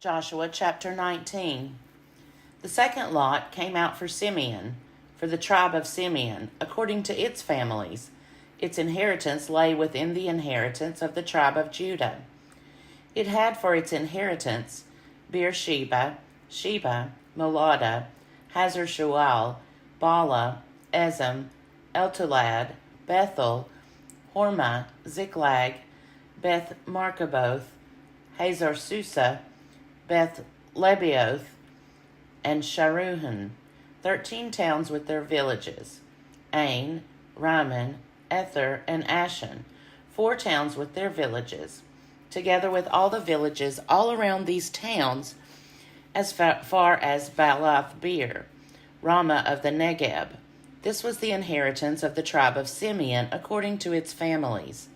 Joshua chapter 19. The second lot came out for Simeon, for the tribe of Simeon, according to its families. Its inheritance lay within the inheritance of the tribe of Judah. It had for its inheritance Beersheba, Sheba, Molada, Hazar-Shual, Bala, Ezem, Eltolad, Bethel, Hormah, Ziklag, Beth Markaboth, Hazar-Susa, Beth Lebaoth, and Sharuhen, 13 towns with their villages, Ain, Rimmon, Ether, and Ashan, 4 towns with their villages, together with all the villages all around these towns, as far as Baalath Beer, Ramah of the Negeb. This was the inheritance of the tribe of Simeon according to its families.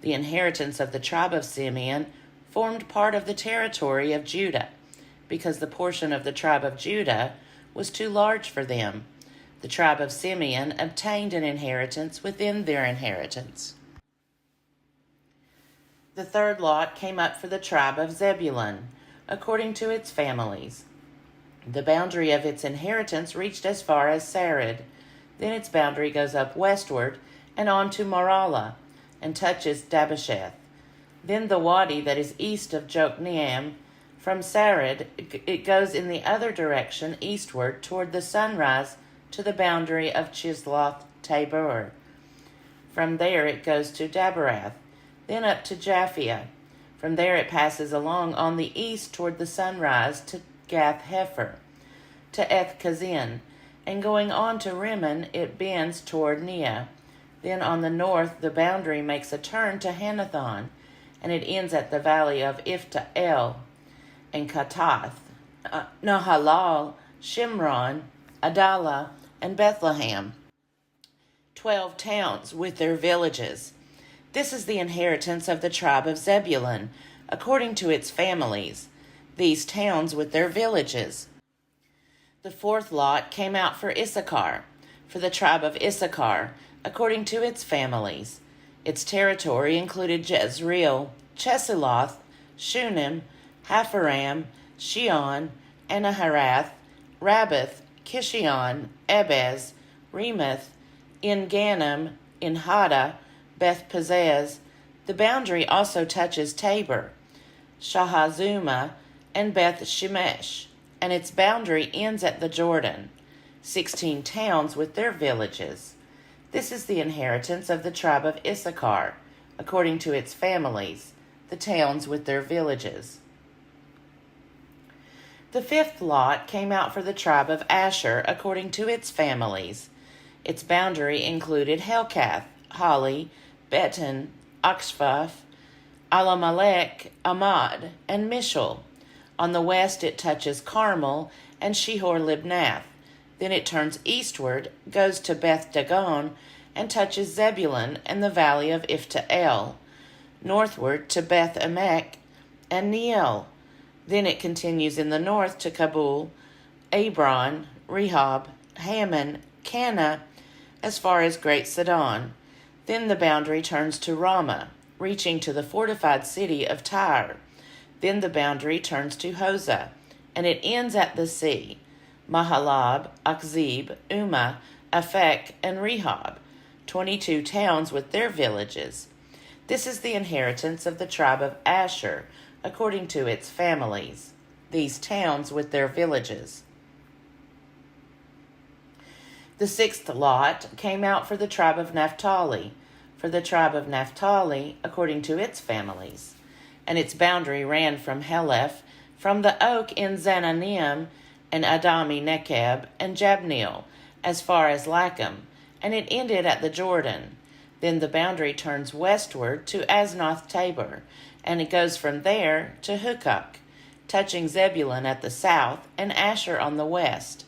The inheritance of the tribe of Simeon formed part of the territory of Judah, because the portion of the tribe of Judah was too large for them. The tribe of Simeon obtained an inheritance within their inheritance. The third lot came up for the tribe of Zebulun, according to its families. The boundary of its inheritance reached as far as Sarid. Then its boundary goes up westward and on to Maralah, and touches Dabbesheth. Then the wadi that is east of Jokneam, from Sarid, it goes in the other direction eastward toward the sunrise to the boundary of Chisloth Tabor. From there it goes to Daberath, then up to Japhia. From there it passes along on the east toward the sunrise to Gath Hefer, to Eth Kazin, and going on to Rimmon it bends toward Neah. Then on the north the boundary makes a turn to Hanathon, and it ends at the valley of Ifta-El, and Katath, Nahalal, Shimron, Adalah, and Bethlehem, 12 towns with their villages. This is the inheritance of the tribe of Zebulun, according to its families, these towns with their villages. The fourth lot came out for Issachar, for the tribe of Issachar, according to its families. Its territory included Jezreel, Chesulloth, Shunem, Hapharam, Shion, Anaharath, Rabbath, Kishion, Ebez, Remoth, En-Gannim, Enhada, Beth-Pazez. The boundary also touches Tabor, Shahazuma, and Beth-Shemesh, and its boundary ends at the Jordan, 16 towns with their villages. This is the inheritance of the tribe of Issachar, according to its families, the towns with their villages. The fifth lot came out for the tribe of Asher, according to its families. Its boundary included Helkath, Hali, Beton, Oxphah, Alamelech, Amad, and Mishal. On the west it touches Carmel and Shihor-Libnath. Then it turns eastward, goes to Beth Dagon, and touches Zebulun and the valley of Ifta-El, northward to Beth Emek and Neiel. Then it continues in the north to Kabul, Abron, Rehob, Hammon, Cana, as far as Great Sidon. Then the boundary turns to Ramah, reaching to the fortified city of Tyre. Then the boundary turns to Hosah, and it ends at the sea, Mahalab, Akzib, Umah, Aphek, and Rehob, 22 towns with their villages. This is the inheritance of the tribe of Asher, according to its families, these towns with their villages. The sixth lot came out for the tribe of Naphtali, for the tribe of Naphtali, according to its families. And its boundary ran from Heleph, from the oak in Zananim, and Adami Nekeb, and Jabneel, as far as Lacham, and it ended at the Jordan. Then the boundary turns westward to Aznoth Tabor, and it goes from there to Hukok, touching Zebulun at the south and Asher on the west,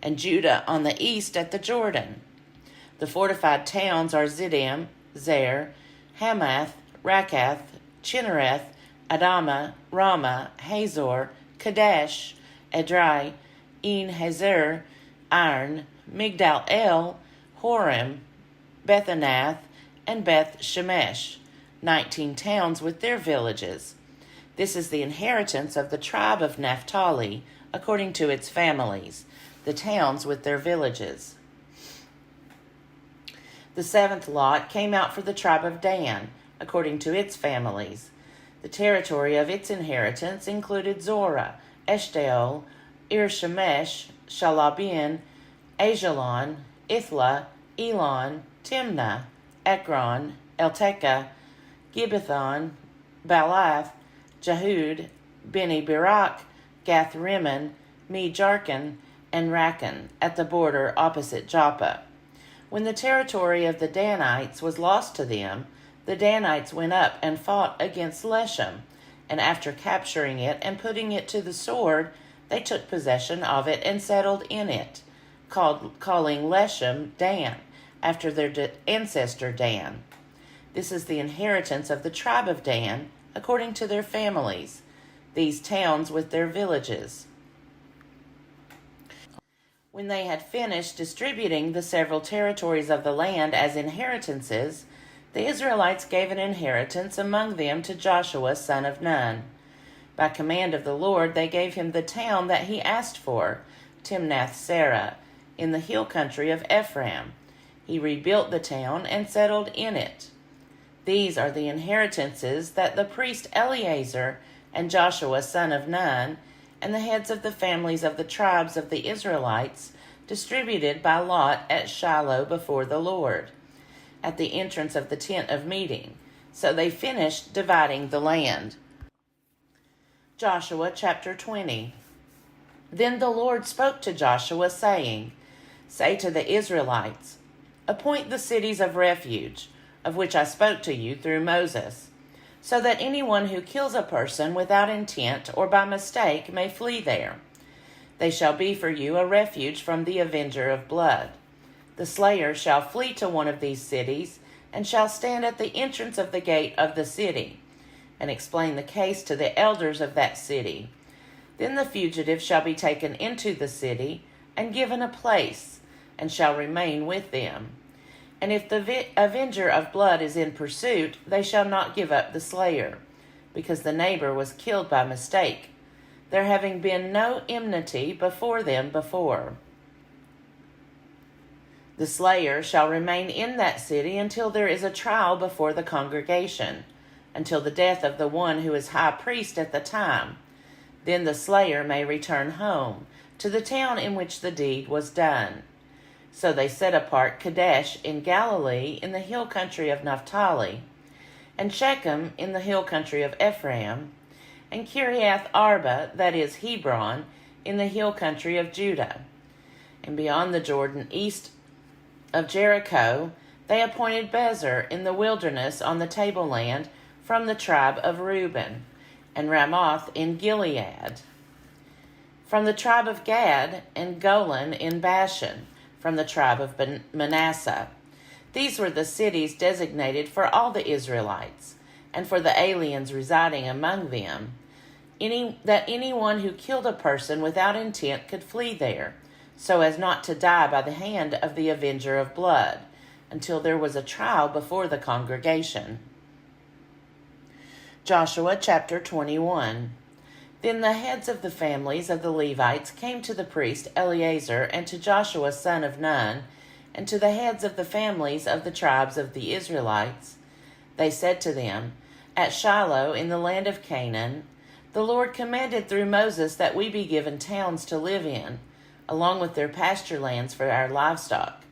and Judah on the east at the Jordan. The fortified towns are Ziddim, Zer, Hamath, Rakath, Chinnereth, Adama, Ramah, Hazor, Kadesh, Edrei, En-Hazer, Iron, Migdal-El, Horem, Bethanath, and Beth Shemesh, 19 towns with their villages. This is the inheritance of the tribe of Naphtali, according to its families, the towns with their villages. The seventh lot came out for the tribe of Dan, according to its families. The territory of its inheritance included Zorah, Eshtaol, Ir-Shemesh, Shalabin, Ajalon, Ithla, Elon, Timnah, Ekron, Eltekeh, Gibbethon, Baalath, Jehud, Beni-Berak, Gath-Rimmon, Me-Jarkin, and Rakan, at the border opposite Joppa. When the territory of the Danites was lost to them, the Danites went up and fought against Leshem, and after capturing it and putting it to the sword, they took possession of it and settled in it, calling Leshem Dan, after their ancestor Dan. This is the inheritance of the tribe of Dan, according to their families, these towns with their villages. When they had finished distributing the several territories of the land as inheritances, the Israelites gave an inheritance among them to Joshua son of Nun. By command of the Lord, they gave him the town that he asked for, Timnath-Serah, in the hill country of Ephraim. He rebuilt the town and settled in it. These are the inheritances that the priest Eleazar and Joshua son of Nun and the heads of the families of the tribes of the Israelites distributed by lot at Shiloh before the Lord, at the entrance of the tent of meeting. So they finished dividing the land. Joshua chapter 20. Then the Lord spoke to Joshua, saying, Say to the Israelites, Appoint the cities of refuge, of which I spoke to you through Moses, so that anyone who kills a person without intent or by mistake may flee there. They shall be for you a refuge from the avenger of blood. The slayer shall flee to one of these cities, and shall stand at the entrance of the gate of the city, and explain the case to the elders of that city. Then the fugitive shall be taken into the city, and given a place, and shall remain with them. And if the avenger of blood is in pursuit, they shall not give up the slayer, because the neighbor was killed by mistake, there having been no enmity before them before. The slayer shall remain in that city until there is a trial before the congregation, until the death of the one who is high priest at the time. Then the slayer may return home, to the town in which the deed was done. So they set apart Kadesh in Galilee in the hill country of Naphtali, and Shechem in the hill country of Ephraim, and Kiriath Arba, that is Hebron, in the hill country of Judah. And beyond the Jordan, east of Jericho, they appointed Bezer in the wilderness on the tableland from the tribe of Reuben, and Ramoth in Gilead. From the tribe of Gad, and Golan in Bashan, from the tribe of Manasseh. These were the cities designated for all the Israelites, and for the aliens residing among them, that anyone who killed a person without intent could flee there, so as not to die by the hand of the avenger of blood, until there was a trial before the congregation. Joshua chapter 21. Then the heads of the families of the Levites came to the priest Eleazar and to Joshua son of Nun, and to the heads of the families of the tribes of the Israelites. They said to them, At Shiloh in the land of Canaan, the Lord commanded through Moses that we be given towns to live in, along with their pasture lands for our livestock.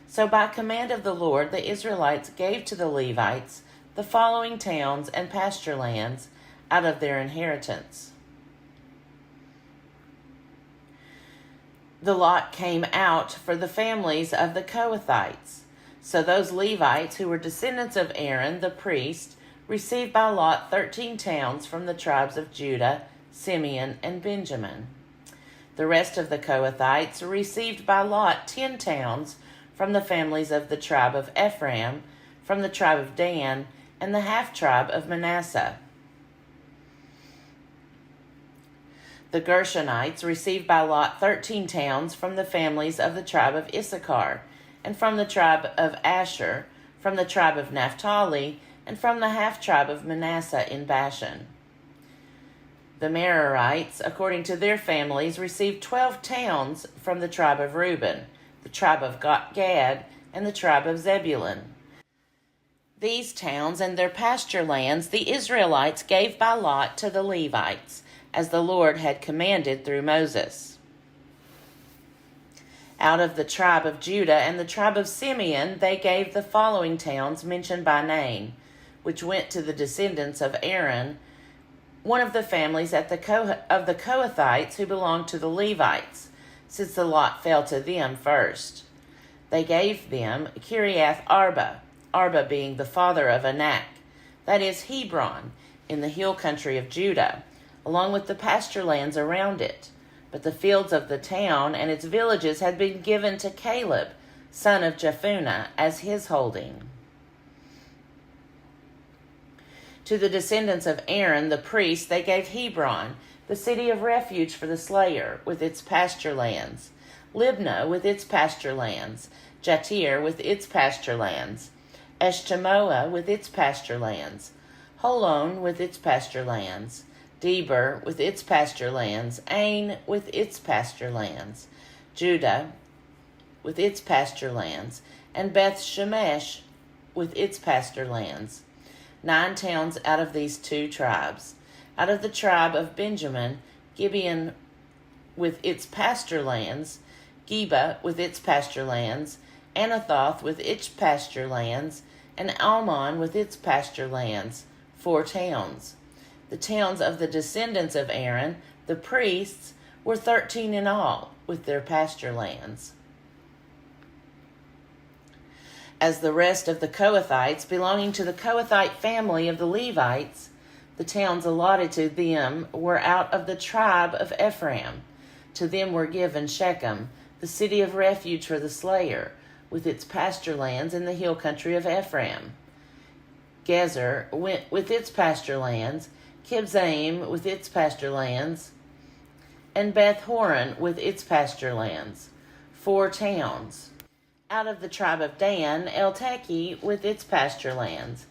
So by command of the Lord, the Israelites gave to the Levites the following towns and pasture lands out of their inheritance. The lot came out for the families of the Kohathites. So those Levites who were descendants of Aaron the priest received by lot 13 towns from the tribes of Judah, Simeon, and Benjamin. The rest of the Kohathites received by lot 10 towns from the families of the tribe of Ephraim, from the tribe of Dan, and the half-tribe of Manasseh. The Gershonites received by lot 13 towns from the families of the tribe of Issachar, and from the tribe of Asher, from the tribe of Naphtali, and from the half-tribe of Manasseh in Bashan. The Merarites, according to their families, received 12 towns from the tribe of Reuben, the tribe of Gad, and the tribe of Zebulun. These towns and their pasture lands the Israelites gave by lot to the Levites, as the Lord had commanded through Moses. Out of the tribe of Judah and the tribe of Simeon they gave the following towns mentioned by name, which went to the descendants of Aaron, one of the families of the Kohathites who belonged to the Levites, since the lot fell to them first. They gave them Kiriath Arba, Arba being the father of Anak, that is Hebron, in the hill country of Judah, along with the pasture lands around it. But the fields of the town and its villages had been given to Caleb, son of Jephunneh, as his holding. To the descendants of Aaron, the priest, they gave Hebron, the city of refuge for the slayer, with its pasture lands, Libnah with its pasture lands, Jatir with its pasture lands, Eshtemoa with its pasture lands, Holon with its pasture lands, Deber with its pasture lands, Ain with its pasture lands, Judah with its pasture lands, and Beth Shemesh with its pasture lands. 9 towns out of these 2 tribes. Out of the tribe of Benjamin, Gibeon with its pasture lands, Geba with its pasture lands, Anathoth with its pasture lands, and Almon with its pasture lands, 4 towns. The towns of the descendants of Aaron, the priests, were 13 in all, with their pasture lands. As the rest of the Kohathites belonging to the Kohathite family of the Levites, the towns allotted to them were out of the tribe of Ephraim. To them were given Shechem, the city of refuge for the slayer, with its pasture lands in the hill country of Ephraim. Gezer went with its pasture lands, Kibzaim with its pasture lands, and Beth Horon with its pasture lands, 4 towns. Out of the tribe of Dan, Elteke with its pasture lands,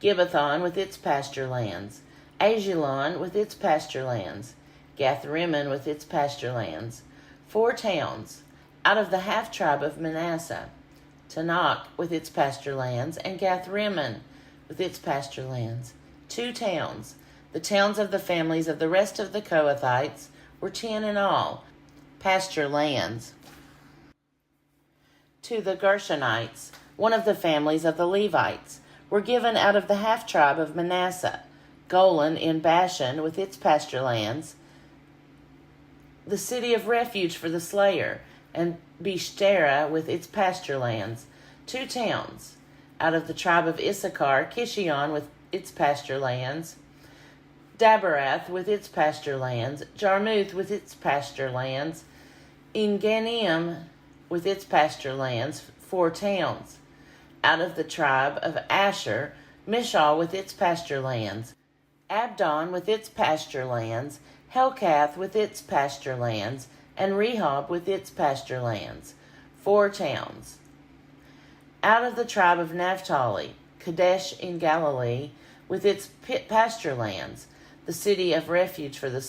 Gibbethon with its pasture lands, Ajalon with its pasture lands, Gathrimmon with its pasture lands, 4 towns. Out of the half-tribe of Manasseh, Tanakh with its pasture lands, and Gathrimmon with its pasture lands, 2 towns. The towns of the families of the rest of the Kohathites were 10 in all, pasture lands. To the Gershonites, one of the families of the Levites, were given out of the half-tribe of Manasseh, Golan in Bashan with its pasture lands, the city of refuge for the slayer, and Beshtera with its pasture lands, 2 towns. Out of the tribe of Issachar, Kishion with its pasture lands, Daberath with its pasture lands, Jarmuth with its pasture lands, Engannim with its pasture lands, 4 towns. Out of the tribe of Asher, Mishal with its pasture lands, Abdon with its pasture lands, Helkath with its pasture lands, and Rehob with its pasture lands, 4 towns. Out of the tribe of Naphtali, Kadesh in Galilee with its pasture lands, the city of refuge for the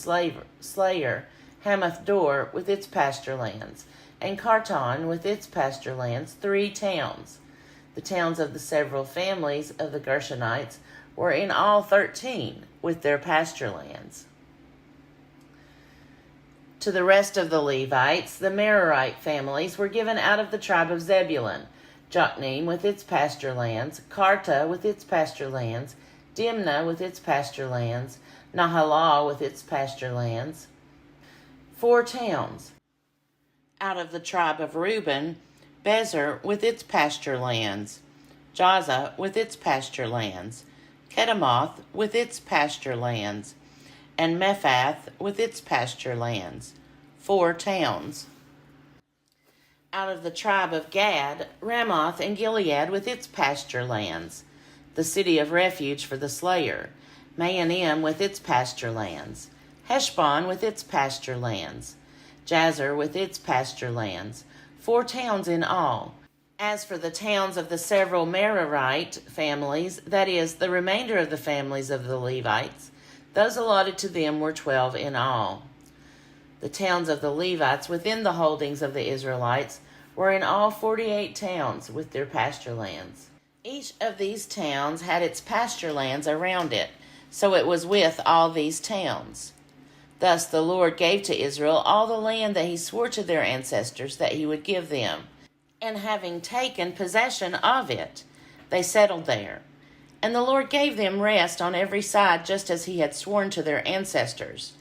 slayer, Hamath Dor with its pasture lands, and Kartan with its pasture lands, 3 towns. The towns of the several families of the Gershonites were in all 13, with their pasture lands. To the rest of the Levites, the Merarite families were given out of the tribe of Zebulun, Jokneam with its pasture lands, Karta with its pasture lands, Dimnah with its pasture lands, Nahalah with its pasture lands, 4 towns. Out of the tribe of Reuben, Bezer with its pasture lands, Jazza with its pasture lands, Kedemoth with its pasture lands, and Mephath with its pasture lands, 4 towns. Out of the tribe of Gad, Ramoth and Gilead with its pasture lands, the city of refuge for the slayer, Mahanaim with its pasture lands, Heshbon with its pasture lands, Jazer with its pasture lands, 4 towns in all. As for the towns of the several Merarite families, that is, the remainder of the families of the Levites, Those allotted to them were 12 in all. The towns of the Levites within the holdings of the Israelites were in all 48 towns with their pasture lands. Each of these towns had its pasture lands around it, so it was with all these towns. Thus the Lord gave to Israel all the land that he swore to their ancestors that he would give them, and having taken possession of it, they settled there. And the Lord gave them rest on every side, just as he had sworn to their ancestors.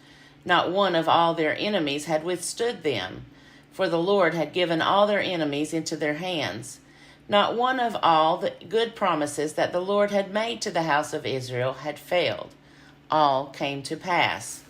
Not one of all their enemies had withstood them, for the Lord had given all their enemies into their hands. Not one of all the good promises that the Lord had made to the house of Israel had failed. All came to pass.